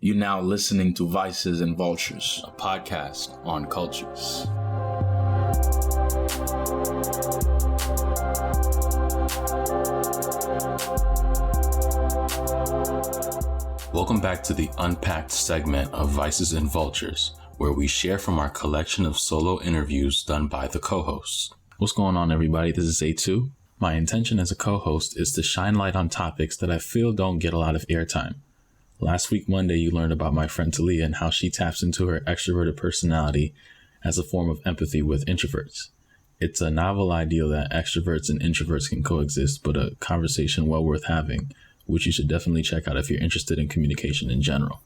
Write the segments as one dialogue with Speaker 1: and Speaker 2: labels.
Speaker 1: You're now listening to Vices and Vultures, a podcast on cultures. Welcome back to the Unpacked segment of Vices and Vultures, where we share from our collection of solo interviews done by the co-hosts. What's going on, everybody? This is A2. My intention as a co-host is to shine light on topics that I feel don't get a lot of airtime. Last week, Monday, you learned about my friend Talia and how she taps into her extroverted personality as a form of empathy with introverts. It's a novel idea that extroverts and introverts can coexist, but a conversation well worth having, which you should definitely check out if you're interested in communication in general.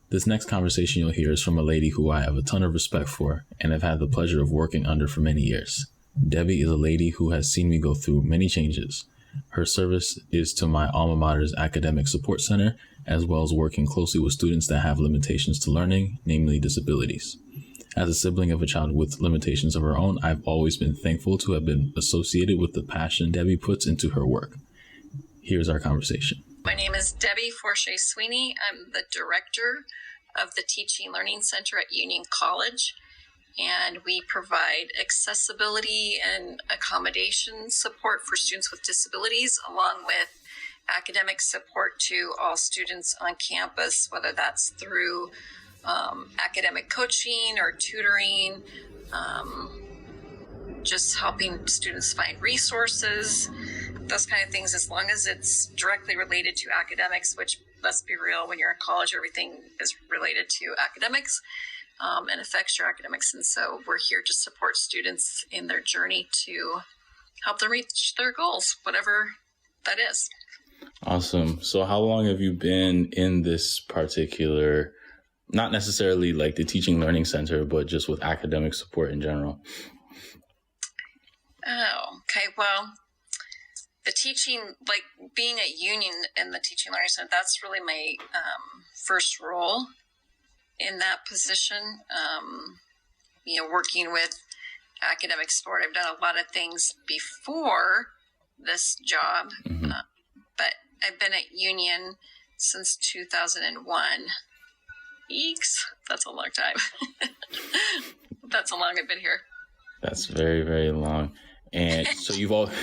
Speaker 1: This next conversation you'll hear is from a lady who I have a ton of respect for and have had the pleasure of working under for many years. Debbie is a lady who has seen me go through many changes. Her service is to my alma mater's academic support center, as well as working closely with students that have limitations to learning, namely disabilities. As a sibling of a child with limitations of her own, I've always been thankful to have been associated with the passion Debbie puts into her work. Here's our conversation.
Speaker 2: My name is Debbie Forshee-Sweeney. I'm the director of the Teaching Learning Center at Union College, and we provide accessibility and accommodation support for students with disabilities, along with academic support to all students on campus, whether that's through academic coaching or tutoring, just helping students find resources, those kind of things, as long as it's directly related to academics, which, let's be real, when you're in college, everything is related to academics and affects your academics. And so we're here to support students in their journey to help them reach their goals, whatever that is.
Speaker 1: Awesome. So how long have you been in this particular, not necessarily like the Teaching Learning Center, but just with academic support in general?
Speaker 2: Oh, okay. Well, the teaching, like being at Union in the Teaching Learning Center, that's really my first role in that position. Working with academic support. I've done a lot of things before this job, but I've been at Union since 2001. Eeks, that's a long time. That's how long I've been here.
Speaker 1: That's very, very long. And so you've always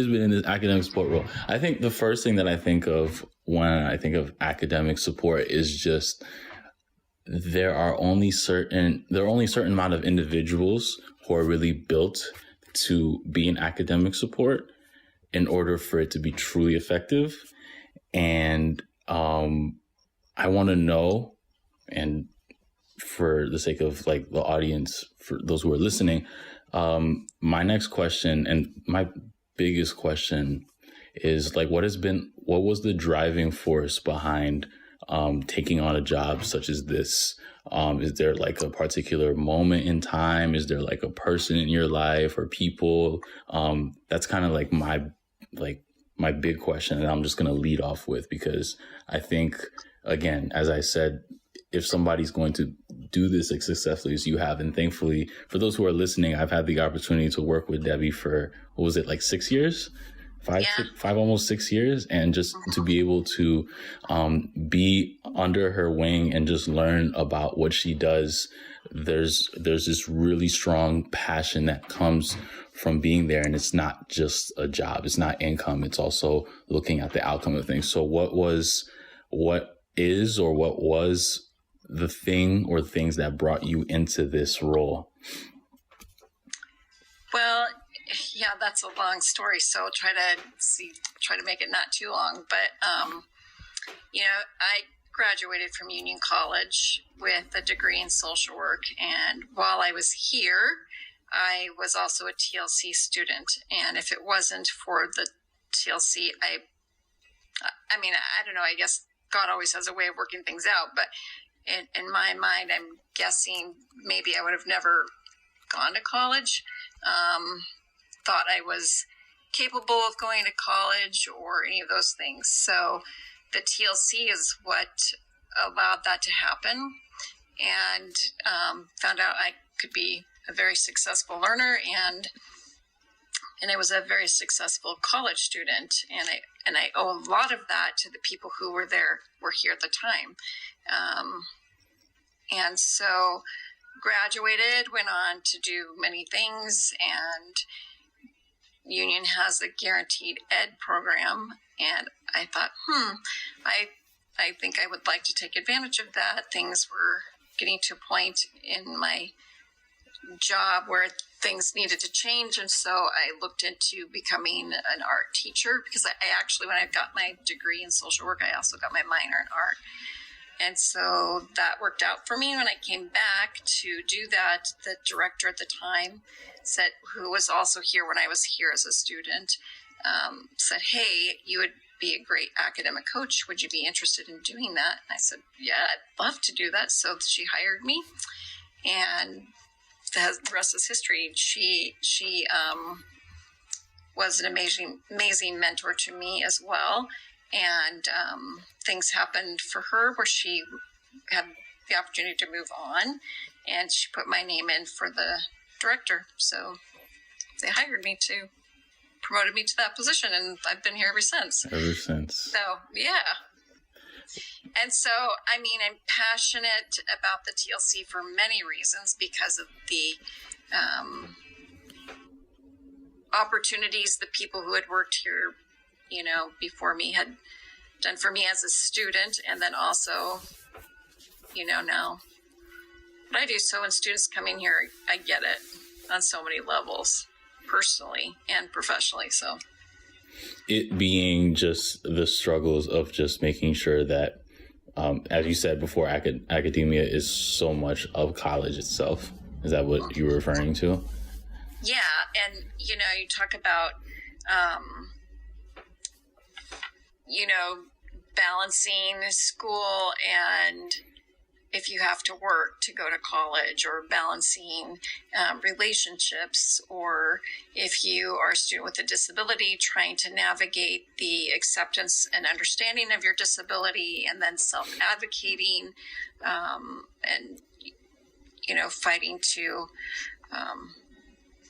Speaker 1: been in this academic support role. I think the first thing that I think of when I think of academic support is just there are only certain amount of individuals who are really built to be in academic support in order for it to be truly effective. And I want to know, and for the sake of like the audience, for those who are listening, my next question and my biggest question is like, what was the driving force behind taking on a job such as this? Is there like a particular moment in time? Is there like a person in your life or people? That's kind of like my big question, and I'm just going to lead off with, because I think, again, as I said, if somebody's going to do this as successfully as you have, and thankfully for those who are listening, I've had the opportunity to work with Debbie for, what was it, like 6 years? Five, almost 6 years. And just to be able to be under her wing and just learn about what she does, there's this really strong passion that comes from being there. And it's not just a job. It's not income. It's also looking at the outcome of things. So what was the thing or things that brought you into this role?
Speaker 2: Well, yeah, that's a long story, so I'll try to make it not too long. But I graduated from Union College with a degree in social work, and while I was here, I was also a TLC student. And if it wasn't for the TLC, I don't know, I guess God always has a way of working things out, but in my mind, I'm guessing maybe I would have never gone to college, thought I was capable of going to college or any of those things. So the TLC is what allowed that to happen, and found out I could be a very successful learner and and I was a very successful college student, and I owe a lot of that to the people who were here at the time. And so graduated, went on to do many things, and Union has a guaranteed ed program, and I thought, I think I would like to take advantage of that. Things were getting to a point in my job where things needed to change, and so I looked into becoming an art teacher, because I actually, when I got my degree in social work, I also got my minor in art. And so that worked out for me. When I came back to do that, the director at the time said, who was also here when I was here as a student, said, hey, you would be a great academic coach. Would you be interested in doing that? And I said, yeah, I'd love to do that. So she hired me, and the rest is history. She was an amazing mentor to me as well. And things happened for her where she had the opportunity to move on, and she put my name in for the director. So they hired me to, promoted me to that position, and I've been here ever since. So, yeah. And so, I mean, I'm passionate about the TLC for many reasons, because of the opportunities the people who had worked here, before me had done for me as a student, and then also, now what I do. So when students come in here, I get it on so many levels, personally and professionally. So
Speaker 1: it being just the struggles of just making sure that, as you said before, academia is so much of college itself. Is that what you were referring to?
Speaker 2: Yeah. And, you talk about, balancing school and if you have to work to go to college, or balancing relationships, or if you are a student with a disability, trying to navigate the acceptance and understanding of your disability, and then self-advocating, and, fighting to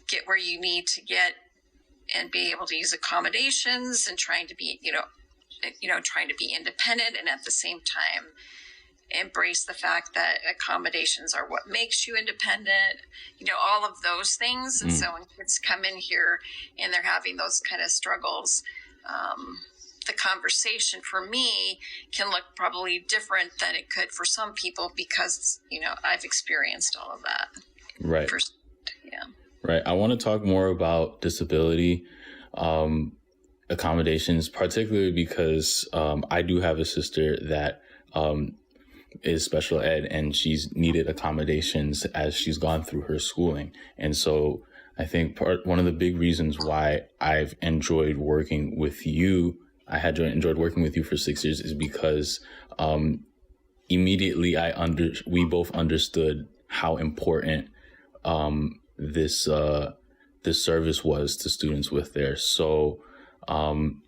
Speaker 2: get where you need to get and be able to use accommodations, and trying to be, trying to be independent, and at the same time embrace the fact that accommodations are what makes you independent, all of those things. And so when kids come in here and they're having those kind of struggles, the conversation for me can look probably different than it could for some people, because, I've experienced all of that.
Speaker 1: Right.
Speaker 2: Yeah.
Speaker 1: Right. I want to talk more about disability accommodations, particularly because I do have a sister that is special ed, and she's needed accommodations as she's gone through her schooling. And so I think one of the big reasons why I've enjoyed working with you, enjoyed working with you for 6 years, is because immediately we both understood how important this service was to students with theirs. So on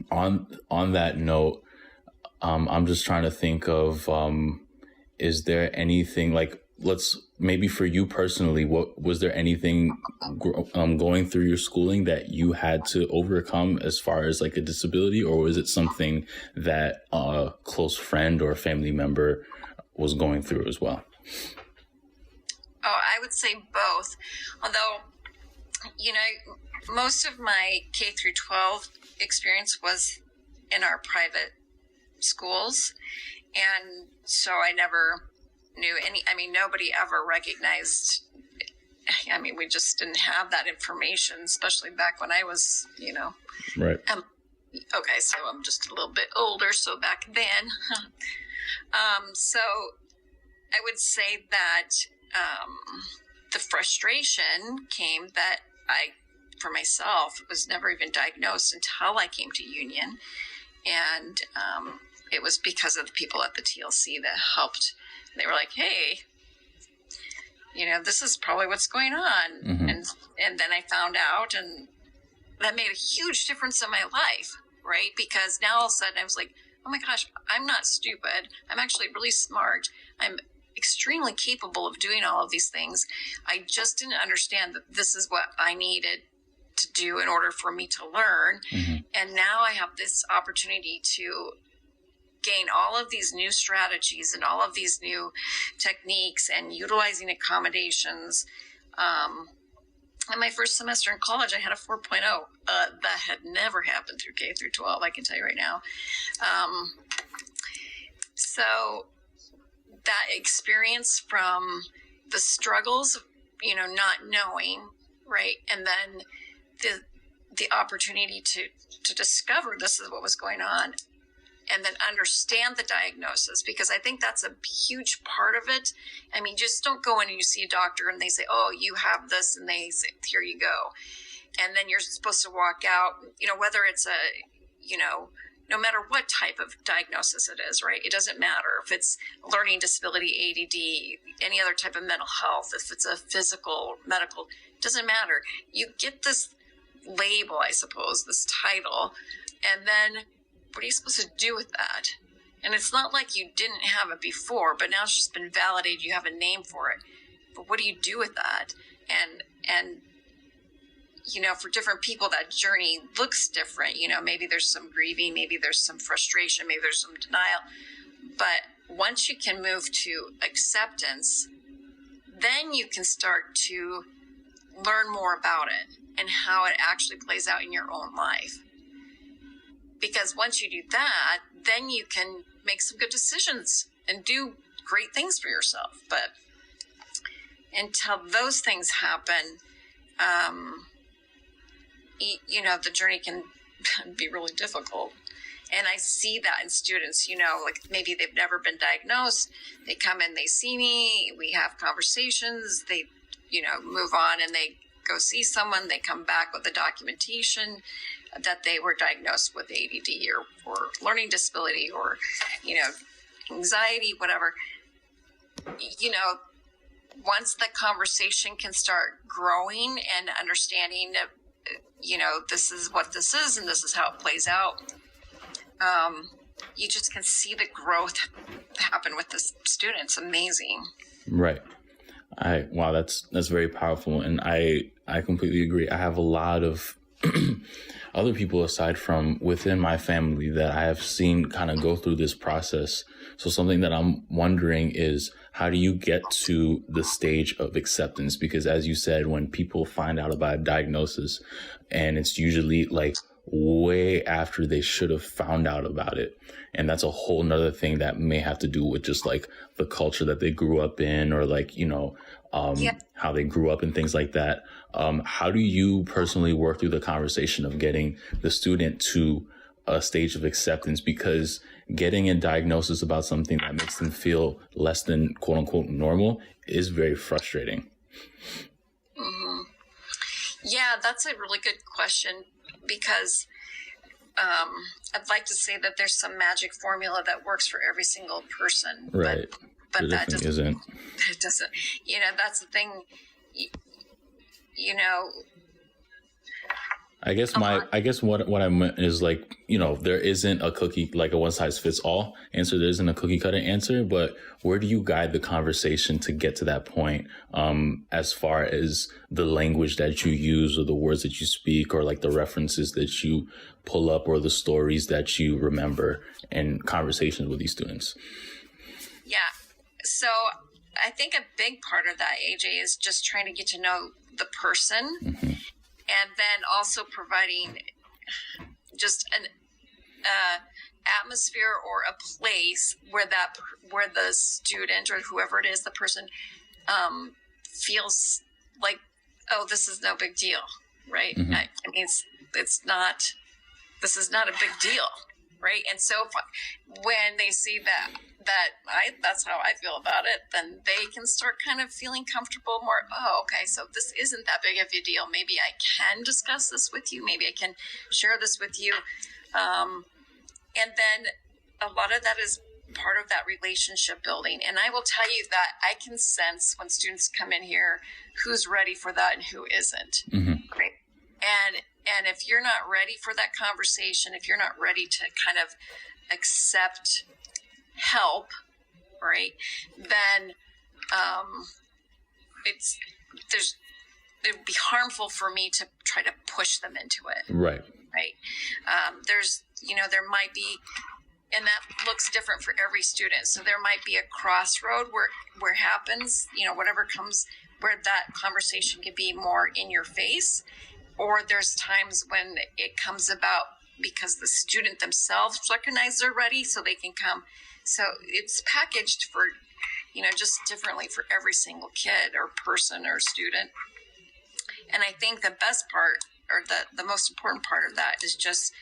Speaker 1: that note, I'm just trying to think of, is there anything, like, maybe for you personally, was there anything going through your schooling that you had to overcome as far as like a disability, or was it something that a close friend or family member was going through as well?
Speaker 2: Oh, I would say both. Although, most of my K through 12 experience was in our private schools. And so I never knew nobody ever recognized, we just didn't have that information, especially back when I was,
Speaker 1: Right.
Speaker 2: Okay, so I'm just a little bit older. So back then, so I would say that the frustration came that for myself, was never even diagnosed until I came to Union. And it was because of the people at the TLC that helped. They were like, hey, this is probably what's going on. Mm-hmm. And then I found out, and that made a huge difference in my life, right? Because now all of a sudden I was like, oh my gosh, I'm not stupid. I'm actually really smart. I'm extremely capable of doing all of these things. I just didn't understand that this is what I needed to do in order for me to learn. And now I have this opportunity to gain all of these new strategies and all of these new techniques and utilizing accommodations. In my first semester in college, I had a 4.0. That had never happened through K through 12, I can tell you right now. So that experience from the struggles of, not knowing, right? And then the opportunity to discover this is what was going on, and then understand the diagnosis, because I think that's a huge part of it. I mean, just don't go in and you see a doctor and they say, oh, you have this, and they say, here you go. And then you're supposed to walk out, whether it's no matter what type of diagnosis it is, right? It doesn't matter if it's learning disability, ADD, any other type of mental health, if it's a physical, medical, it doesn't matter. You get this label, I suppose, this title, and then what are you supposed to do with that? And it's not like you didn't have it before, but now it's just been validated. You have a name for it. But what do you do with that? And for different people, that journey looks different. Maybe there's some grieving, maybe there's some frustration, maybe there's some denial. But once you can move to acceptance, then you can start to learn more about it and how it actually plays out in your own life. Because once you do that, then you can make some good decisions and do great things for yourself. But until those things happen, the journey can be really difficult. And I see that in students, like maybe they've never been diagnosed. They come in, they see me, we have conversations, they, move on and they go see someone, they come back with the documentation that they were diagnosed with ADD or learning disability or, anxiety, whatever. Once the conversation can start growing and understanding that, this is what this is and this is how it plays out, you just can see the growth happen with the students. Amazing.
Speaker 1: Right. Wow, that's very powerful. And I completely agree. I have a lot of other people aside from within my family that I have seen kind of go through this process. So something that I'm wondering is, how do you get to the stage of acceptance? Because as you said, when people find out about a diagnosis, and it's usually like way after they should have found out about it. And that's a whole nother thing that may have to do with just like the culture that they grew up in, or like, how they grew up and things like that. How do you personally work through the conversation of getting the student to a stage of acceptance? Because getting a diagnosis about something that makes them feel less than quote unquote normal is very frustrating.
Speaker 2: Mm-hmm. Yeah, that's a really good question, because I'd like to say that there's some magic formula that works for every single person.
Speaker 1: Right.
Speaker 2: But that
Speaker 1: definitely isn't.
Speaker 2: It doesn't. That's the thing.
Speaker 1: I guess what I meant is like, there isn't a cookie, like a one size fits all answer. There isn't a cookie cutter answer, but where do you guide the conversation to get to that point? As far as the language that you use or the words that you speak, or like the references that you pull up, or the stories that you remember in conversations with these students.
Speaker 2: Yeah. So I think a big part of that, AJ, is just trying to get to know the person. Mm-hmm. And then also providing just an atmosphere or a place where the student or whoever it is, the person, feels like, oh, this is no big deal, right? Mm-hmm. I mean, this is not a big deal, right? And so when they see that's how I feel about it, then they can start kind of feeling comfortable more. Oh, okay, so this isn't that big of a deal. Maybe I can discuss this with you. Maybe I can share this with you. And then a lot of that is part of that relationship building. And I will tell you that I can sense when students come in here who's ready for that and who isn't. Mm-hmm. Right? And if you're not ready for that conversation, if you're not ready to kind of accept help, right, then it would be harmful for me to try to push them into it.
Speaker 1: Right.
Speaker 2: Right. There's, there might be, and that looks different for every student. So there might be a crossroad where it happens, whatever comes, where that conversation can be more in your face, or there's times when it comes about because the student themselves recognize they're ready, so they can come. So it's packaged for, just differently for every single kid or person or student. And I think the best part, or the most important part of that, is just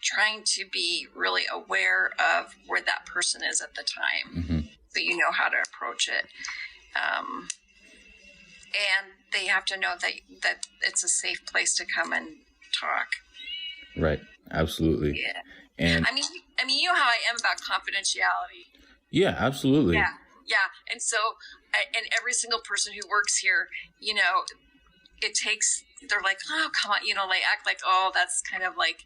Speaker 2: trying to be really aware of where that person is at the time,
Speaker 1: Mm-hmm.
Speaker 2: so you know how to approach it. And they have to know that it's a safe place to come and talk.
Speaker 1: Right. Absolutely.
Speaker 2: Yeah.
Speaker 1: And
Speaker 2: I mean, you know how I am about confidentiality.
Speaker 1: yeah, absolutely.
Speaker 2: Yeah. Yeah. And so, and every single person who works here, it takes, they're like, oh, come on, they act like, oh, that's kind of like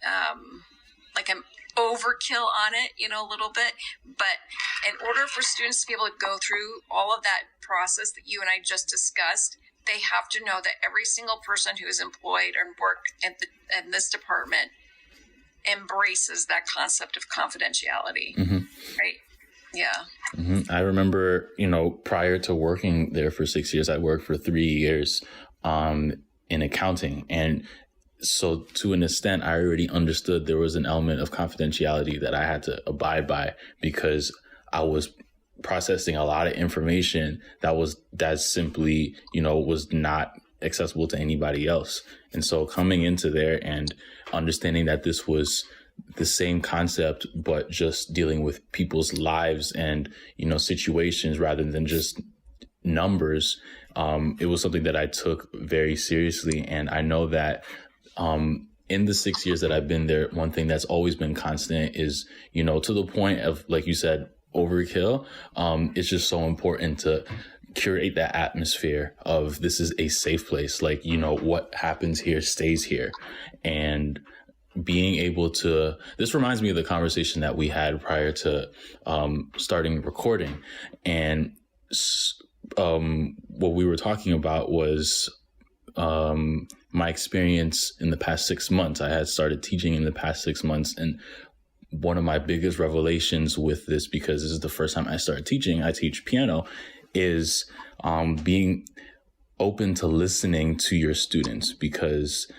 Speaker 2: an overkill on it, a little bit. But in order for students to be able to go through all of that process that you and I just discussed, they have to know that every single person who is employed and work in this department embraces that concept of confidentiality.
Speaker 1: Mm-hmm.
Speaker 2: Right? Yeah.
Speaker 1: Mm-hmm. I remember, prior to working there for 6 years, I worked for 3 years in accounting. And so to an extent, I already understood there was an element of confidentiality that I had to abide by, because I was processing a lot of information that simply, was not accessible to anybody else. And so coming into there and understanding that this was the same concept, but just dealing with people's lives and, situations rather than just numbers, it was something that I took very seriously. And I know that in the 6 years that I've been there, one thing that's always been constant is, to the point of, like you said, overkill. It's just so important to curate that atmosphere of this is a safe place. Like, what happens here stays here. And being able to, this reminds me of the conversation that we had prior to starting recording. And what we were talking about was my experience in the past 6 months. I had started teaching in the past 6 months. And one of my biggest revelations with this, because this is the first time I started teaching, I teach piano, is being open to listening to your students, because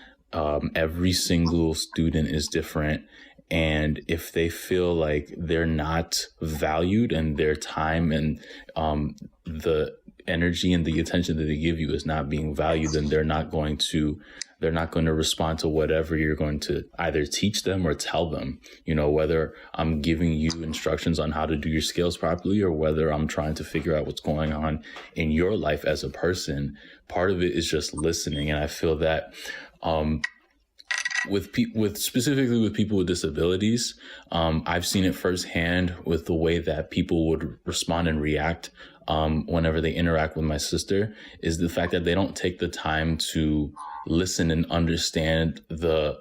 Speaker 1: every single student is different. And if they feel like they're not valued and their time and the energy and the attention that they give you is not being valued, then they're not going to respond to whatever you're going to either teach them or tell them, whether I'm giving you instructions on how to do your scales properly or whether I'm trying to figure out what's going on in your life as a person. Part of it is just listening. And I feel that specifically with people with disabilities, I've seen it firsthand with the way that people would respond and react whenever they interact with my sister, is the fact that they don't take the time to listen and understand the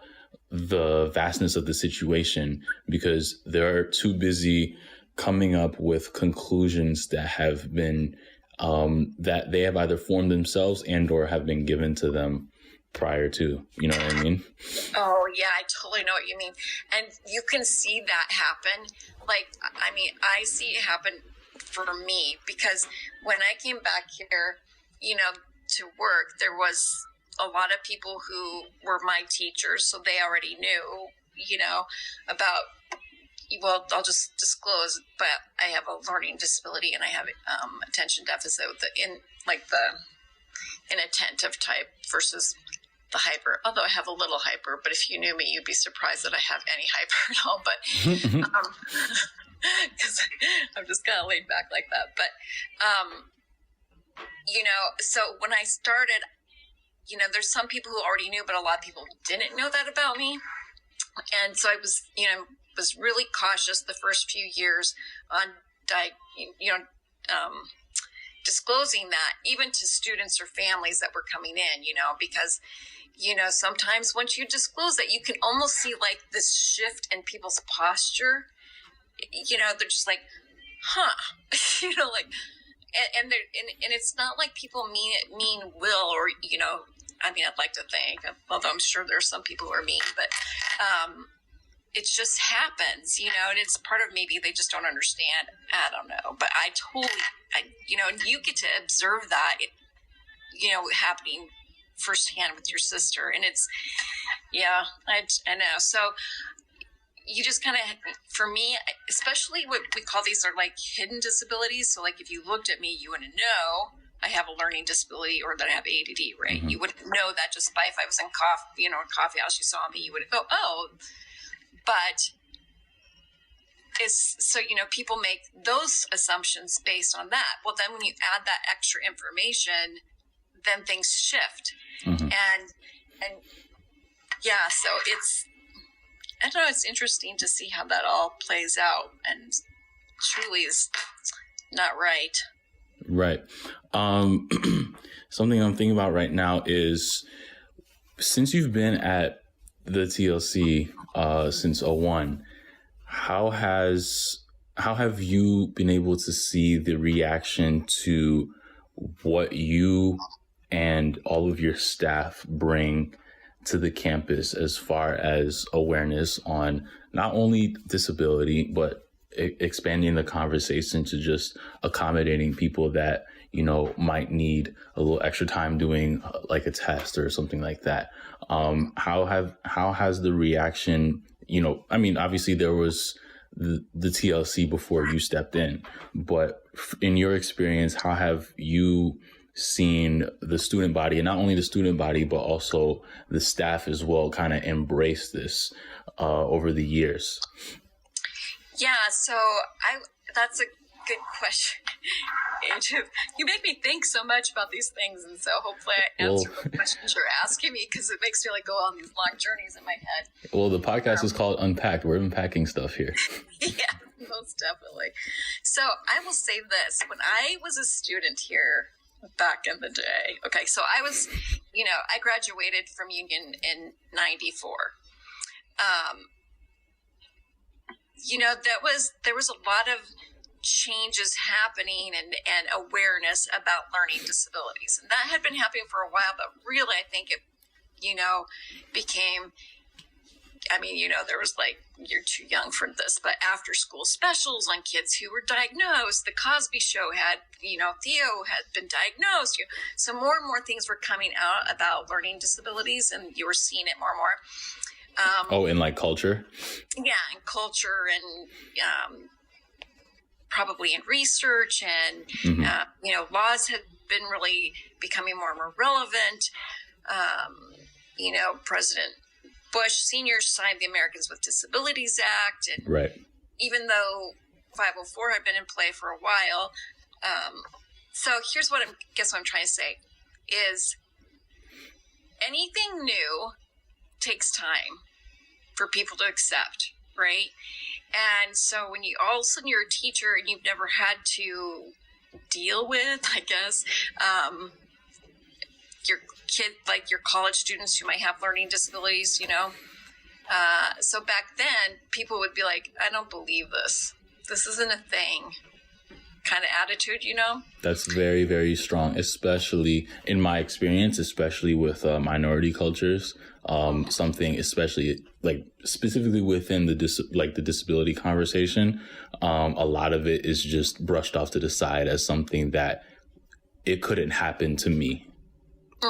Speaker 1: vastness of the situation, because they're too busy coming up with conclusions that have been that they have either formed themselves and or have been given to them prior to, you know what I mean?
Speaker 2: Oh yeah, I totally know what you mean. And you can see that happen. Like, I see it happen for me, because when I came back here, to work, there was a lot of people who were my teachers, so they already knew, about, well, I'll just disclose, but I have a learning disability and I have attention deficit in inattentive type versus the hyper, although I have a little hyper, but if you knew me, you'd be surprised that I have any hyper at all, but because I'm just kind of laid back like that. But, so when I started, there's some people who already knew, but a lot of people didn't know that about me. And so I was, was really cautious the first few years on, disclosing that even to students or families that were coming in, because, sometimes once you disclose that, you can almost see like this shift in people's posture. They're just like, huh, like, and it's not like people mean will, or, you know, I mean, I'd like to think, although I'm sure there are some people who are mean, but it just happens, you know, and it's part of, maybe they just don't understand. I don't know, but you know, and you get to observe that, you know, happening firsthand with your sister. And it's, yeah, I know. So you just kind of, for me, especially what we call, these are like hidden disabilities. So like, if you looked at me, you wouldn't know I have a learning disability or that I have ADD, right? Mm-hmm. You wouldn't know that just by, if I was in coffee house, you saw me, you would go, oh. But it's, so, you know, people make those assumptions based on that. Well, then when you add that extra information, then things shift. Mm-hmm. And yeah, so it's, I don't know, it's interesting to see how that all plays out, and truly is not right.
Speaker 1: Right. Something I'm thinking about right now is, since you've been at the TLC since 2001, how have you been able to see the reaction to what you and all of your staff bring to the campus, as far as awareness on not only disability, but expanding the conversation to just accommodating people that, you know, might need a little extra time doing like a test or something like that? How has the reaction, you know, I mean, obviously there was the TLC before you stepped in, but in your experience, how have you seen the student body, and not only the student body, but also the staff as well, kind of embrace this over the years?
Speaker 2: Yeah, so that's a good question. You make me think so much about these things, and so hopefully I answer the questions you're asking me, because it makes me like go on these long journeys in my head.
Speaker 1: Well, the podcast is called Unpacked. We're unpacking stuff here.
Speaker 2: Yeah, most definitely. So I will say this: when I was a student here back in the day, okay, so I was, you know, I graduated from Union in 94. You know, there was a lot of changes happening and awareness about learning disabilities. And that had been happening for a while, but really I think it, you know, became, I mean, you know, there was like, you're too young for this, but after school specials on kids who were diagnosed. The Cosby Show had, you know, Theo had been diagnosed. So more and more things were coming out about learning disabilities, and you were seeing it more and more.
Speaker 1: In like culture?
Speaker 2: Yeah, in culture, and probably in research, and, you know, laws had been really becoming more and more relevant. You know, President Bush Sr. signed the Americans with Disabilities Act. And
Speaker 1: right.
Speaker 2: Even though 504 had been in play for a while. So here's what I guess what I'm trying to say is, anything new takes time for people to accept, right? And so when you all of a sudden you're a teacher and you've never had to deal with, I guess, your kid, like your college students who might have learning disabilities, you know. So back then people would be like, I don't believe this. This isn't a thing. Kind of attitude, you know?
Speaker 1: That's very, very strong, especially in my experience, especially with minority cultures. Something, especially like specifically within the disability conversation, a lot of it is just brushed off to the side as something that it couldn't happen to me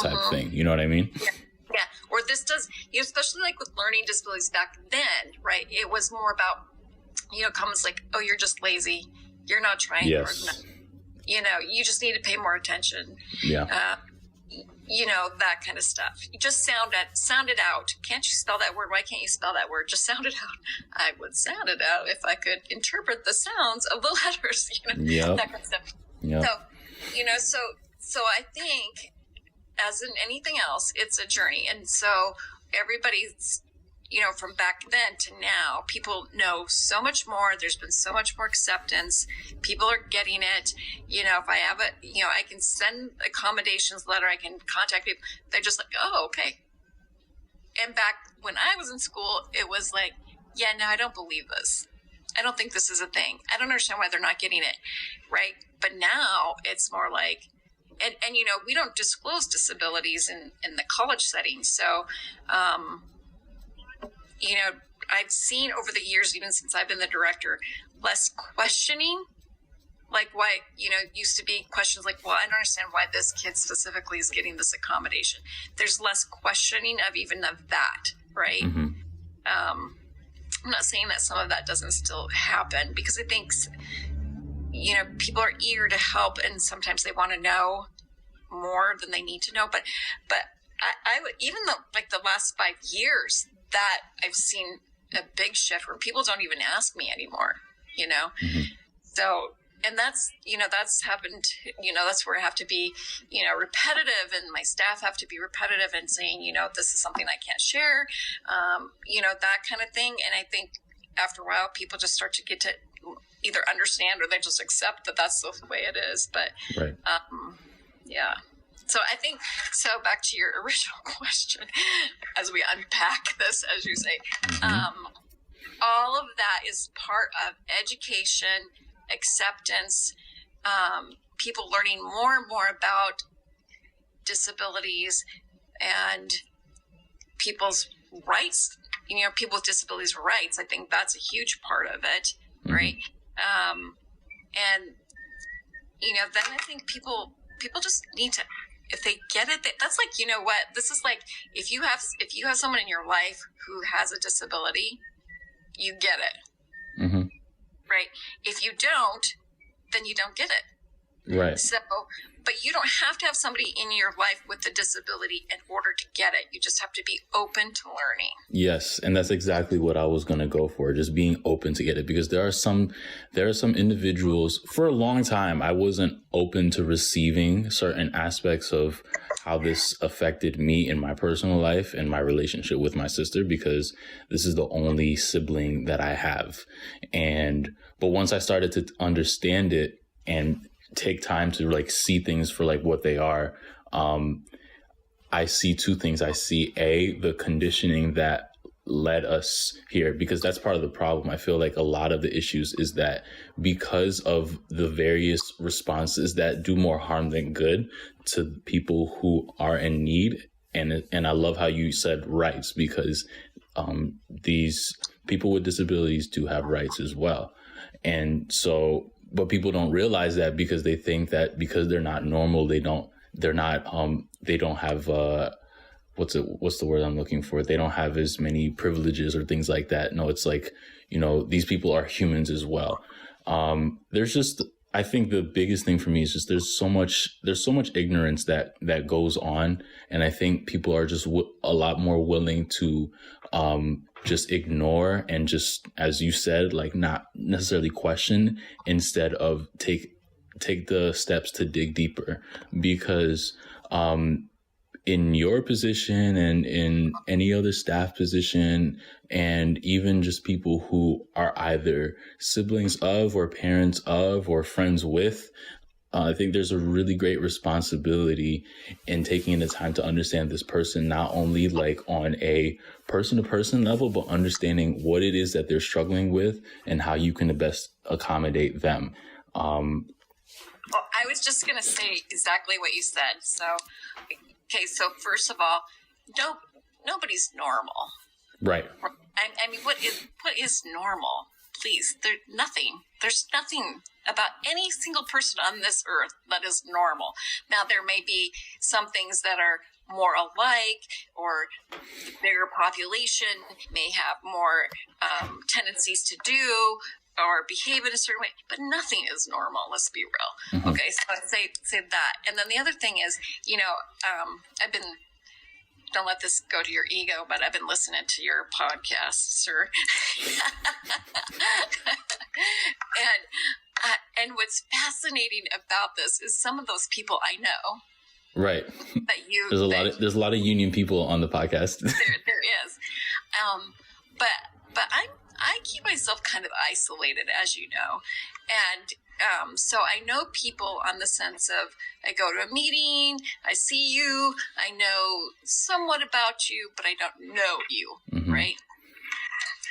Speaker 1: type thing. You know what I mean?
Speaker 2: Yeah. Yeah. Or this does, you know, especially like with learning disabilities back then, right? It was more about, you know, comments like, oh, you're just lazy. You're not trying hard enough. You know, you just need to pay more attention.
Speaker 1: Yeah.
Speaker 2: You know, that kind of stuff. You just sound it out. Can't you spell that word? Why can't you spell that word? Just sound it out. I would sound it out if I could interpret the sounds of the letters, you know, that kind of stuff.
Speaker 1: Yep.
Speaker 2: So, you know, so I think, as in anything else, it's a journey. And so everybody's, you know, from back then to now, people know so much more. There's been so much more acceptance. People are getting it. You know, if I have you know, I can send accommodations letter. I can contact people. They're just like, oh, okay. And back when I was in school, it was like, yeah, no, I don't believe this. I don't think this is a thing. I don't understand why they're not getting it, right? But now it's more like, and we don't disclose disabilities in the college setting. So, I've seen over the years, even since I've been the director, less questioning. Like why, used to be questions like, well, I don't understand why this kid specifically is getting this accommodation. There's less questioning of that, right?
Speaker 1: Mm-hmm.
Speaker 2: I'm not saying that some of that doesn't still happen, because I think, people are eager to help, and sometimes they want to know more than they need to know. But I would, even the last 5 years, that I've seen a big shift where people don't even ask me anymore,
Speaker 1: Mm-hmm.
Speaker 2: So, and that's happened, that's where I have to be, repetitive, and my staff have to be repetitive and saying, this is something I can't share, that kind of thing. And I think after a while, people just start to get to either understand, or they just accept that that's the way it is. But,
Speaker 1: right.
Speaker 2: Yeah. So I think, back to your original question, as we unpack this, as you say,
Speaker 1: Mm-hmm.
Speaker 2: All of that is part of education, acceptance, people learning more and more about disabilities and people's rights, people with disabilities rights. I think that's a huge part of it,
Speaker 1: Mm-hmm.
Speaker 2: right? And, then I think people just need to, if they get it, that's like, this is like, if you have someone in your life who has a disability, you get it.
Speaker 1: Mm-hmm.
Speaker 2: Right? If you don't, then you don't get it.
Speaker 1: Right.
Speaker 2: So, but you don't have to have somebody in your life with a disability in order to get it. You just have to be open to learning.
Speaker 1: Yes, and that's exactly what I was going to go for, just being open to get it, because there are some individuals. For a long time, I wasn't open to receiving certain aspects of how this affected me in my personal life and my relationship with my sister, because this is the only sibling that I have. But once I started to understand it and take time to see things for what they are, I see two things. I see the conditioning that led us here, because that's part of the problem. I feel like a lot of the issues is that because of the various responses that do more harm than good to people who are in need. And I love how you said rights, because these people with disabilities do have rights as well. And so, but people don't realize that, because they think that because they're not normal, they don't have, what's the word I'm looking for? They don't have as many privileges or things like that. No, it's like, these people are humans as well. I think the biggest thing for me is just there's so much ignorance that goes on. And I think people are just a lot more willing to just ignore and just, as you said, not necessarily question, instead of take the steps to dig deeper. Because in your position and in any other staff position, and even just people who are either siblings of or parents of or friends with, I think there's a really great responsibility in taking the time to understand this person, not only on a person-to-person level, but understanding what it is that they're struggling with and how you can best accommodate them.
Speaker 2: Well, I was just going to say exactly what you said. So, okay, so first of all, nobody's normal.
Speaker 1: Right.
Speaker 2: I mean, what is normal? Please, there's nothing about any single person on this earth that is normal. Now, there may be some things that are more alike, or the bigger population may have more tendencies to do or behave in a certain way, but nothing is normal. Let's be real.
Speaker 1: Mm-hmm.
Speaker 2: Okay, so I'd say that. And then the other thing is, I've been, don't let this go to your ego, but I've been listening to your podcast, sir. And what's fascinating about this is some of those people I know.
Speaker 1: Right.
Speaker 2: That
Speaker 1: there's a lot of union people on the podcast.
Speaker 2: there is. But I keep myself kind of isolated, as you know. And so I know people on the sense of, I go to a meeting, I see you, I know somewhat about you, but I don't know you,
Speaker 1: Mm-hmm.
Speaker 2: right?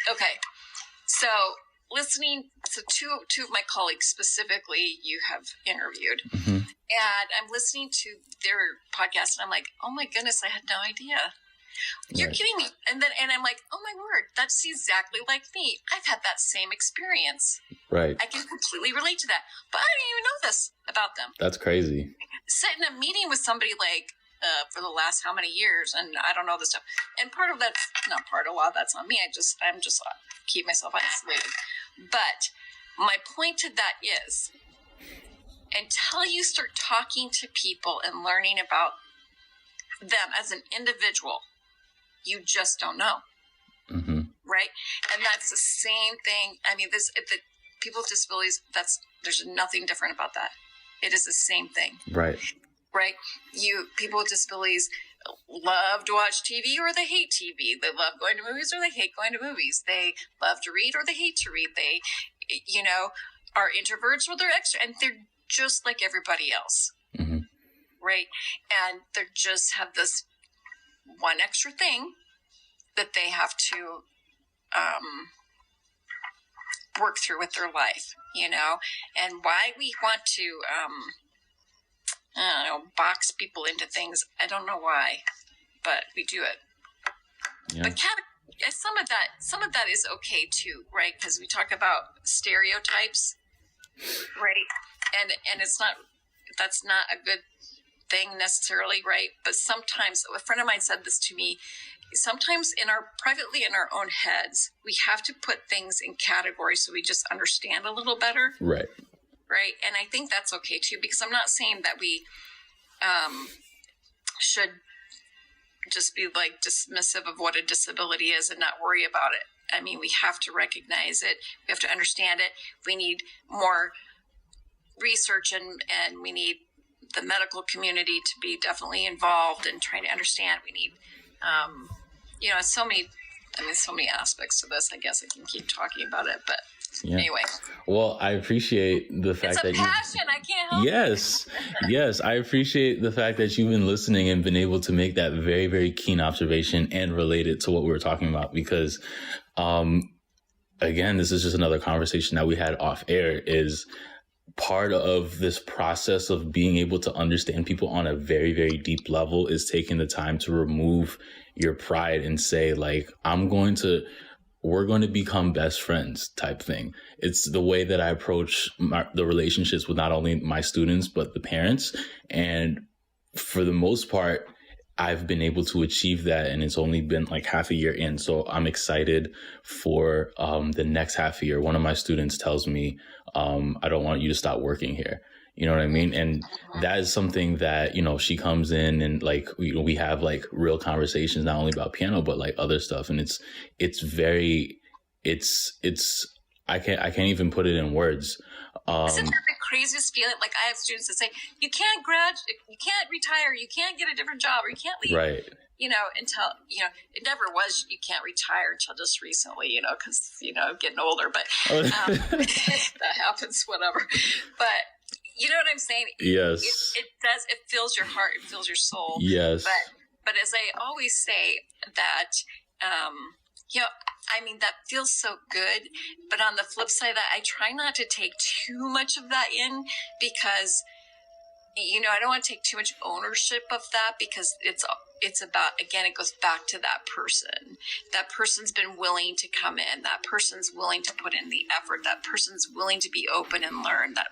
Speaker 2: Okay. So listening. So two of my colleagues specifically, you have interviewed,
Speaker 1: Mm-hmm.
Speaker 2: and I'm listening to their podcast, and I'm like, oh my goodness, I had no idea. You're
Speaker 1: Right.
Speaker 2: kidding me. And I'm like, oh my word, that's exactly like me. I've had that same experience.
Speaker 1: Right.
Speaker 2: I can completely relate to that, but I didn't even know this about them.
Speaker 1: That's crazy.
Speaker 2: Sit in a meeting with somebody like for the last how many years, and I don't know this stuff. And part of that's not part of a lot of that's on me. I'm just keep myself isolated. But my point to that is, until you start talking to people and learning about them as an individual, you just don't know.
Speaker 1: Mm-hmm.
Speaker 2: Right? And that's the same thing. I mean, the people with disabilities, there's nothing different about that. It is the same thing.
Speaker 1: Right.
Speaker 2: Right? People with disabilities love to watch TV or they hate TV. They love going to movies or they hate going to movies. They love to read or they hate to read. They, are introverts or they're extra, and they're just like everybody else.
Speaker 1: Mm-hmm.
Speaker 2: Right? And they just have this one extra thing that they have to work through with their life, and why we want to, box people into things. I don't know why, but we do it.
Speaker 1: Yeah.
Speaker 2: But some of that is okay too, right? Because we talk about stereotypes, right? And that's not a good thing necessarily, right? But sometimes, a friend of mine said this to me, sometimes privately in our own heads, we have to put things in categories so we just understand a little better.
Speaker 1: Right.
Speaker 2: Right. And I think that's okay too, because I'm not saying that we should just be like dismissive of what a disability is and not worry about it. I mean, we have to recognize it. We have to understand it. We need more research and we need the medical community to be definitely involved and trying to understand. We need, so many aspects to this. I guess I can keep talking about it, but anyway.
Speaker 1: Well, I appreciate the fact
Speaker 2: It's a
Speaker 1: that
Speaker 2: passion. I can't help it.
Speaker 1: Yes, I appreciate the fact that you've been listening and been able to make that very, very keen observation and relate it to what we were talking about. Because, again, this is just another conversation that we had off air. Is part of this process of being able to understand people on a very, very deep level is taking the time to remove your pride and say, like, we're going to become best friends type thing. It's the way that I approach the relationships with not only my students, but the parents. And for the most part, I've been able to achieve that. And it's only been like half a year in. So I'm excited for the next half a year. One of my students tells me, I don't want you to stop working here. You know what I mean? And that is something that, she comes in and like, we have like real conversations, not only about piano, but like other stuff. And I can't even put it in words.
Speaker 2: Isn't that the craziest feeling? Like I have students that say, you can't retire, you can't get a different job, or you can't leave.
Speaker 1: Right.
Speaker 2: Until, it never was, you can't retire until just recently, because, getting older, but that happens, whatever. But you know what I'm saying?
Speaker 1: Yes.
Speaker 2: It does. It fills your heart. It fills your soul.
Speaker 1: Yes.
Speaker 2: But as I always say that, that feels so good. But on the flip side of that, I try not to take too much of that in because, I don't want to take too much ownership of that because it's about, again, it goes back to that person. That person's been willing to come in. That person's willing to put in the effort. That person's willing to be open and learn. I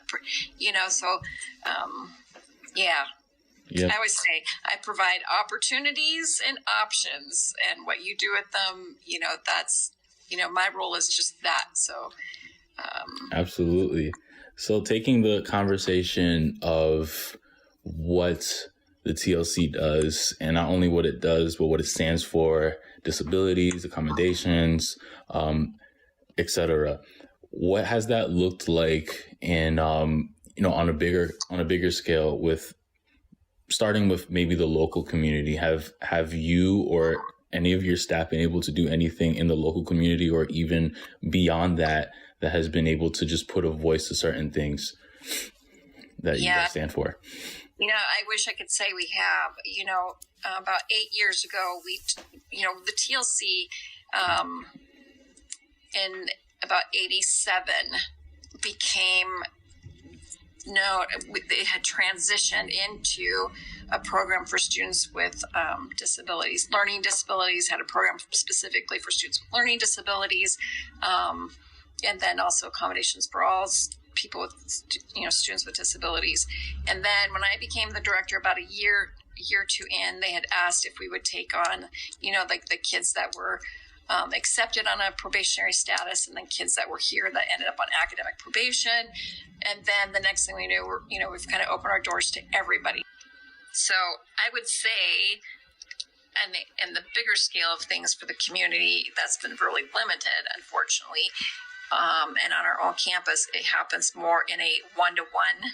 Speaker 2: always say I provide opportunities and options, and what you do with them, that's, my role is just that. So,
Speaker 1: absolutely. So taking the conversation of what the TLC does, and not only what it does, but what it stands for, disabilities, accommodations, etc. What has that looked like in, on a bigger scale, with starting with maybe the local community? Have you or any of your staff been able to do anything in the local community or even beyond that has been able to just put a voice to certain things that you guys stand for?
Speaker 2: I wish I could say we have. About 8 years ago, the TLC, and about 87 became no, they had transitioned into a program for students with disabilities. Learning disabilities had a program specifically for students with learning disabilities, and then also accommodations for all people with, students with disabilities. And then when I became the director, about a year or two in, they had asked if we would take on, like the kids that were accepted on a probationary status, and then kids that were here that ended up on academic probation. And then the next thing we knew, we've kind of opened our doors to everybody. So I would say, and the bigger scale of things for the community, that's been really limited, unfortunately. And on our own campus, it happens more in a one-to-one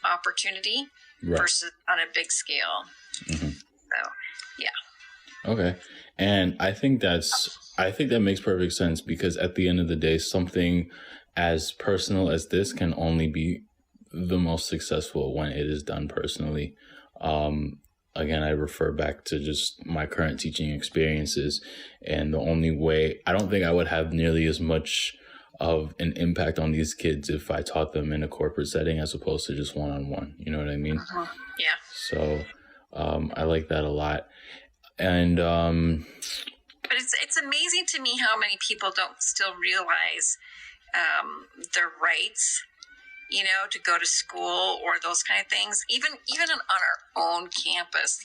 Speaker 2: opportunity versus on a big scale. Mm-hmm. So, yeah.
Speaker 1: Okay. And I think that makes perfect sense, because at the end of the day, something as personal as this can only be the most successful when it is done personally. Again, I refer back to just my current teaching experiences, and the only way, I don't think I would have nearly as much of an impact on these kids if I taught them in a corporate setting as opposed to just one-on-one. You know what I mean?
Speaker 2: Uh-huh. Yeah.
Speaker 1: So I like that a lot. And
Speaker 2: but it's amazing to me how many people don't still realize their rights, to go to school or those kind of things. Even on our own campus,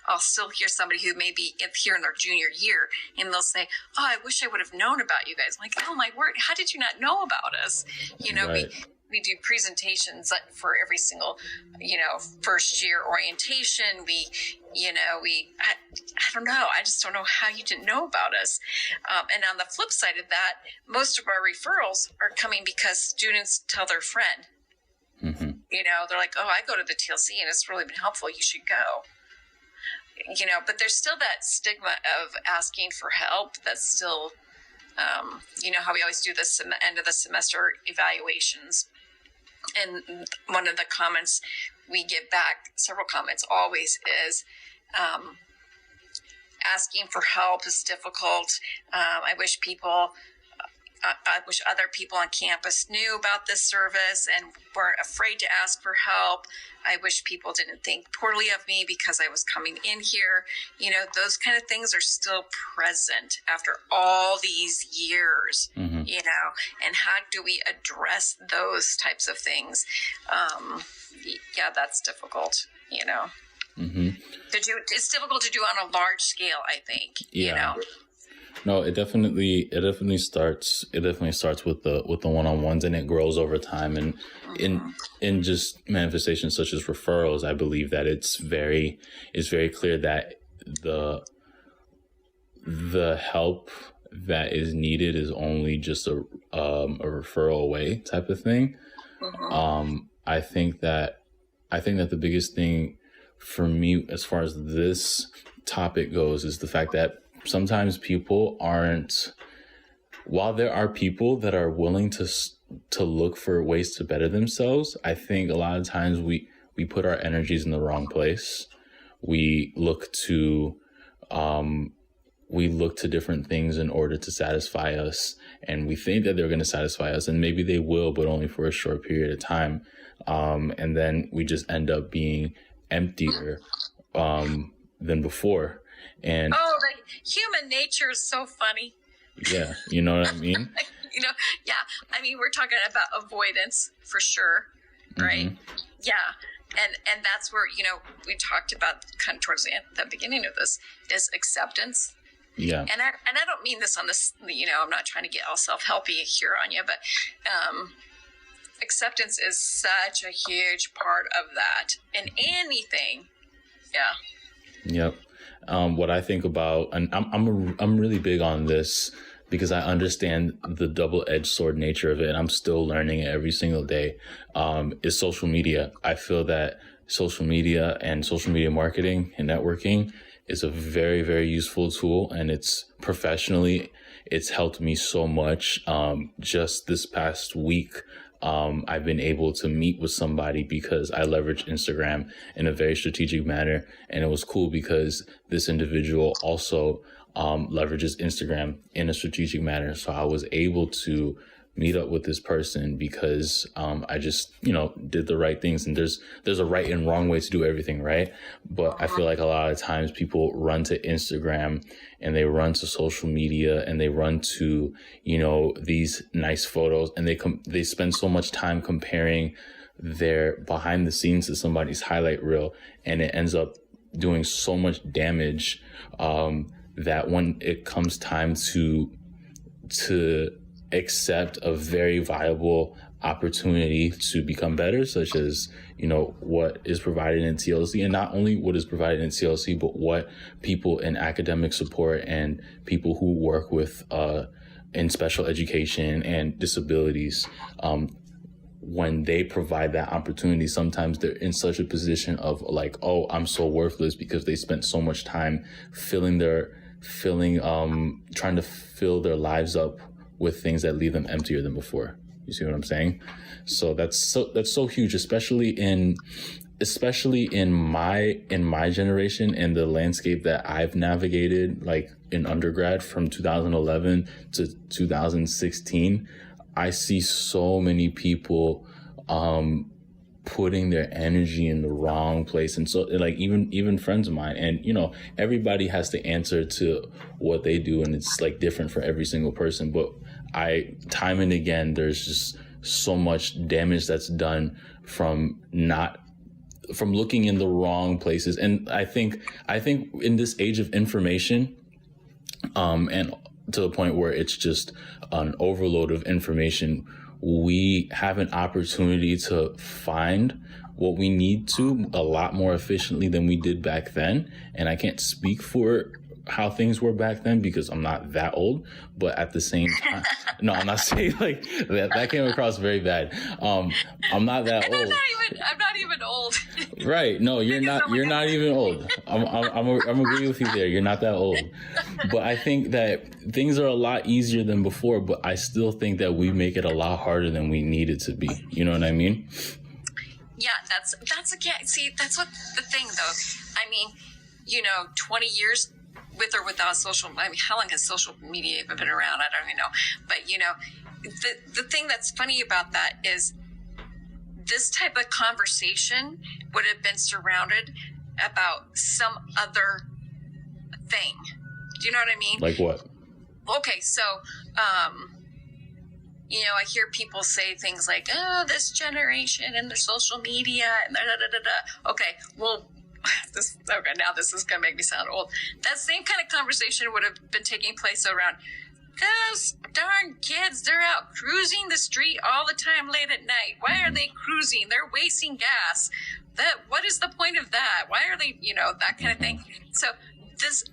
Speaker 2: I'll still hear somebody who may be here in their junior year, and they'll say, "Oh, I wish I would have known about you guys." I'm like, oh my word, how did you not know about us?
Speaker 1: Right.
Speaker 2: We do presentations for every single, first year orientation. I don't know. I just don't know how you didn't know about us. And on the flip side of that, most of our referrals are coming because students tell their friend. Mm-hmm. They're like, "Oh, I go to the TLC and it's really been helpful. You should go." But there's still that stigma of asking for help. That's still, how we always do this end of the semester evaluations. And one of the comments we get back, several comments always, is asking for help is difficult. I wish other people on campus knew about this service and weren't afraid to ask for help. I wish people didn't think poorly of me because I was coming in here. Those kind of things are still present after all these years, mm-hmm. And how do we address those types of things? That's difficult, Mm-hmm. It's difficult to do on a large scale, I think,
Speaker 1: No, it definitely starts with the one-on-ones, and it grows over time. And in just manifestations such as referrals, I believe that it's very clear that the help that is needed is only just a referral away type of thing. Mm-hmm. I think that the biggest thing for me as far as this topic goes is the fact that sometimes people aren't, while there are people that are willing to look for ways to better themselves, I think a lot of times we put our energies in the wrong place. We look to different things in order to satisfy us, and we think that they're going to satisfy us, and maybe they will, but only for a short period of time. And then we just end up being emptier than before. And
Speaker 2: human nature is so funny.
Speaker 1: Yeah, you know what I mean?
Speaker 2: I mean, we're talking about avoidance for sure, right? Mm-hmm. Yeah. And that's where, we talked about kind of towards the beginning of this is acceptance.
Speaker 1: Yeah.
Speaker 2: And I don't mean this on this, I'm not trying to get all self-helpy here on you, but acceptance is such a huge part of that in anything. Yeah.
Speaker 1: Yep. What I think about, and I'm really big on this because I understand the double-edged sword nature of it, and I'm still learning it every single day, is social media. I feel that social media and social media marketing and networking is a very, very useful tool, and it's helped me so much. Just this past week, I've been able to meet with somebody because I leveraged Instagram in a very strategic manner. And it was cool because this individual also leverages Instagram in a strategic manner. So I was able to meet up with this person because I just, did the right things. And there's a right and wrong way to do everything, right? But I feel like a lot of times people run to Instagram and they run to social media and they run to, these nice photos, and they spend so much time comparing their behind the scenes to somebody's highlight reel, and it ends up doing so much damage that when it comes time to accept a very viable opportunity to become better, such as, what is provided in TLC, and not only what is provided in TLC, but what people in academic support and people who work with in special education and disabilities, when they provide that opportunity, sometimes they're in such a position of like, oh, I'm so worthless because they spent so much time trying to fill their lives up with things that leave them emptier than before. You see what I'm saying? So that's so huge, especially in my generation and the landscape that I've navigated, like in undergrad from 2011 to 2016. I see so many people putting their energy in the wrong place. And so like even friends of mine, and everybody has to answer to what they do, and it's like different for every single person. But time and again, there's just so much damage that's done from looking in the wrong places. And I think in this age of information, and to the point where it's just an overload of information, we have an opportunity to find what we need to a lot more efficiently than we did back then. And I can't speak for how things were back then because I'm not that old, but at the same time, no, I'm not saying like that. That came across very bad. I'm not that old.
Speaker 2: I'm not even old.
Speaker 1: Right. No, you're not even old. I'm agree with you there. You're not that old. But I think that things are a lot easier than before, but I still think that we make it a lot harder than we need it to be. You know what I mean?
Speaker 2: Yeah, that's again, see, that's what the thing though. I mean, 20 years with or without how long has social media been around? I don't even know. But, the thing that's funny about that is this type of conversation would have been surrounded about some other thing. Do you know what I mean?
Speaker 1: Like what?
Speaker 2: Okay, so, I hear people say things like, oh, this generation and their social media and da-da-da-da-da. Okay, well, now this is going to make me sound old. That same kind of conversation would have been taking place around those darn kids. They're out cruising the street all the time late at night. Why are they cruising? They're wasting gas. What is the point of that? Why are they, that kind of thing. So this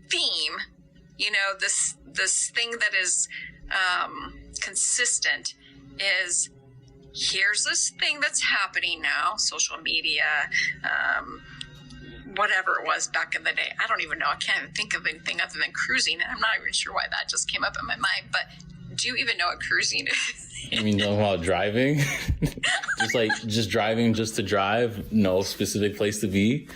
Speaker 2: theme, this thing that is consistent is, here's this thing that's happening now, social media, whatever it was back in the day. I don't even know. I can't even think of anything other than cruising. And I'm not even sure why that just came up in my mind. But do you even know what cruising is?
Speaker 1: You mean about driving? just driving just to drive? No specific place to be?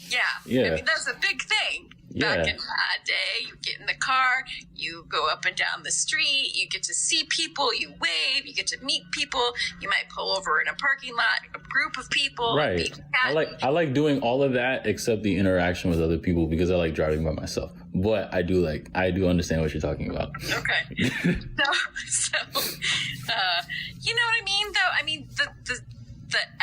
Speaker 2: Yeah. I mean, that's a big thing. Back in that day, you get in the car, you go up and down the street, you get to see people, you wave, you get to meet people, you might pull over in a parking lot, a group of people.
Speaker 1: Right. I like doing all of that except the interaction with other people because I like driving by myself. But I do understand what you're talking about.
Speaker 2: Okay. So, you know what I mean, though? I mean, the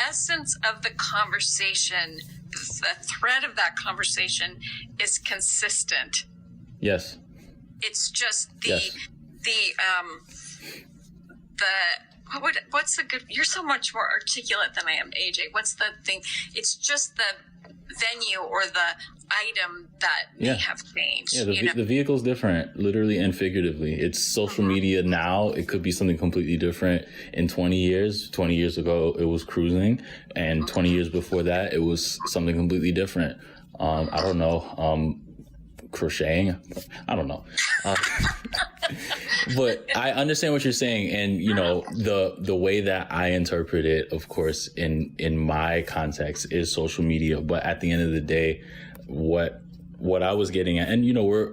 Speaker 2: essence of the conversation, the thread of that conversation is consistent.
Speaker 1: Yes.
Speaker 2: It's just what's the good, you're so much more articulate than I am, AJ. What's the thing? It's just the venue or the item that may have changed.
Speaker 1: Yeah, the vehicle's different, literally and figuratively. It's social media now. It could be something completely different in 20 years. 20 years ago, it was cruising. And 20 years before that, it was something completely different. I don't know. Crocheting. I don't know. But I understand what you're saying. And, the way that I interpret it, of course, in my context is social media. But at the end of the day, what what I was getting at, and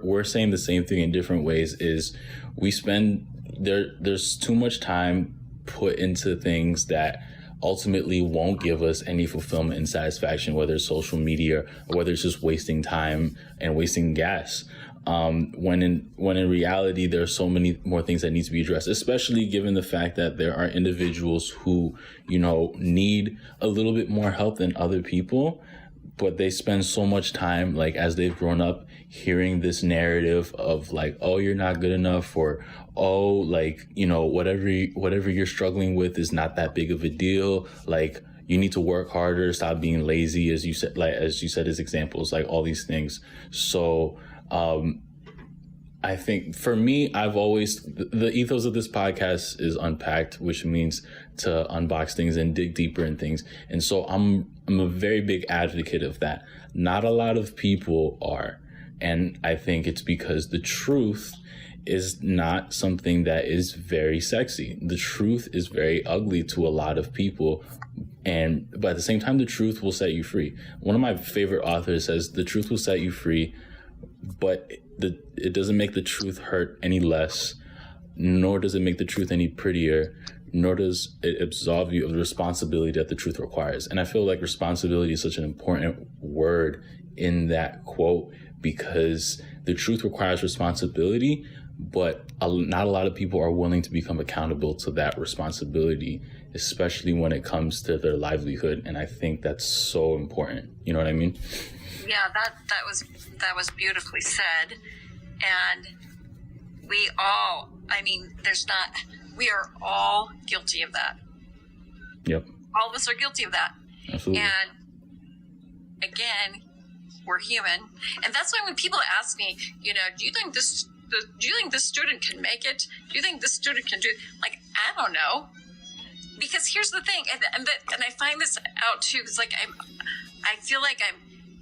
Speaker 1: we're saying the same thing in different ways, is we spend there's too much time put into things that ultimately won't give us any fulfillment and satisfaction, whether it's social media or whether it's just wasting time and wasting gas. When in reality, there are so many more things that need to be addressed, especially given the fact that there are individuals who, need a little bit more help than other people, but they spend so much time, like, as they've grown up, hearing this narrative of like, oh, you're not good enough, or, oh, like, whatever you're struggling with is not that big of a deal. Like, you need to work harder, stop being lazy, as you said as examples, like all these things. So, I think for me, I've always, the ethos of this podcast is unpacked, which means to unbox things and dig deeper in things. And so I'm a very big advocate of that. Not a lot of people are. And I think it's because the truth is not something that is very sexy. The truth is very ugly to a lot of people. But at the same time, the truth will set you free. One of my favorite authors says, the truth will set you free, but it doesn't make the truth hurt any less, nor does it make the truth any prettier, nor does it absolve you of the responsibility that the truth requires. And I feel like responsibility is such an important word in that quote, because the truth requires responsibility, but not a lot of people are willing to become accountable to that responsibility, especially when it comes to their livelihood. And I think that's so important. You know what I mean?
Speaker 2: Yeah, that was beautifully said. And we are all guilty of that.
Speaker 1: Yep.
Speaker 2: All of us are guilty of that.
Speaker 1: Absolutely.
Speaker 2: And again, we're human. And that's why when people ask me, do you think this student can make it? Do you think this student can do it? Like, I don't know. Because here's the thing, and I find this out too, because like I feel like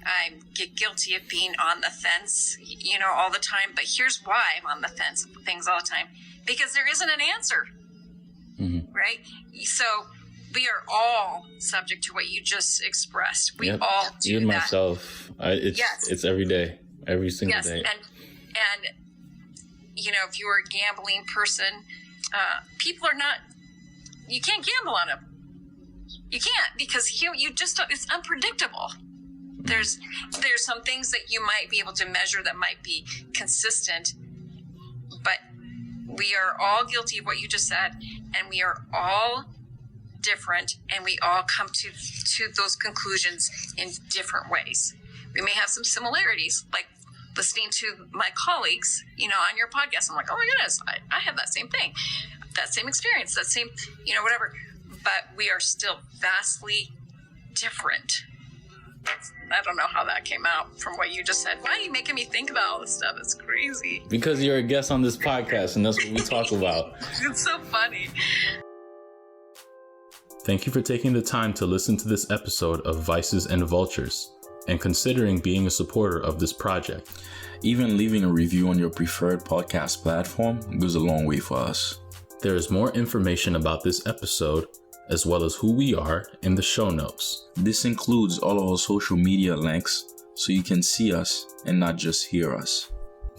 Speaker 2: I get guilty of being on the fence, all the time. But here's why I'm on the fence of things all the time. Because there isn't an answer, right? So we are all subject to what you just expressed. We all do
Speaker 1: even
Speaker 2: that.
Speaker 1: Myself, it's every day, every single day.
Speaker 2: And if you're a gambling person, people are not. You can't gamble on them. You can't, because you just don't, it's unpredictable. There's some things that you might be able to measure that might be consistent, but we are all guilty of what you just said, and we are all different, and we all come to those conclusions in different ways. We may have some similarities, like listening to my colleagues, on your podcast. I'm like, oh my goodness, I have that same thing, that same experience, that same, whatever. But we are still vastly different. I don't know how that came out from what you just said. Why are you making me think about all this stuff? It's crazy.
Speaker 1: Because you're a guest on this podcast, and that's what we talk about.
Speaker 2: It's so funny.
Speaker 1: Thank you for taking the time to listen to this episode of Vices and Vultures, and considering being a supporter of this project.
Speaker 3: Even leaving a review on your preferred podcast platform goes a long way for us.
Speaker 1: There is more information about this episode, as well as who we are, in the show notes.
Speaker 3: This includes all of our social media links, so you can see us and not just hear us.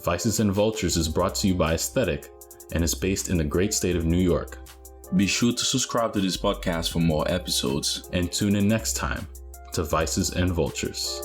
Speaker 1: Vices and Vultures is brought to you by Aesthetic and is based in the great state of New York.
Speaker 3: Be sure to subscribe to this podcast for more episodes.
Speaker 1: And tune in next time to Vices and Vultures.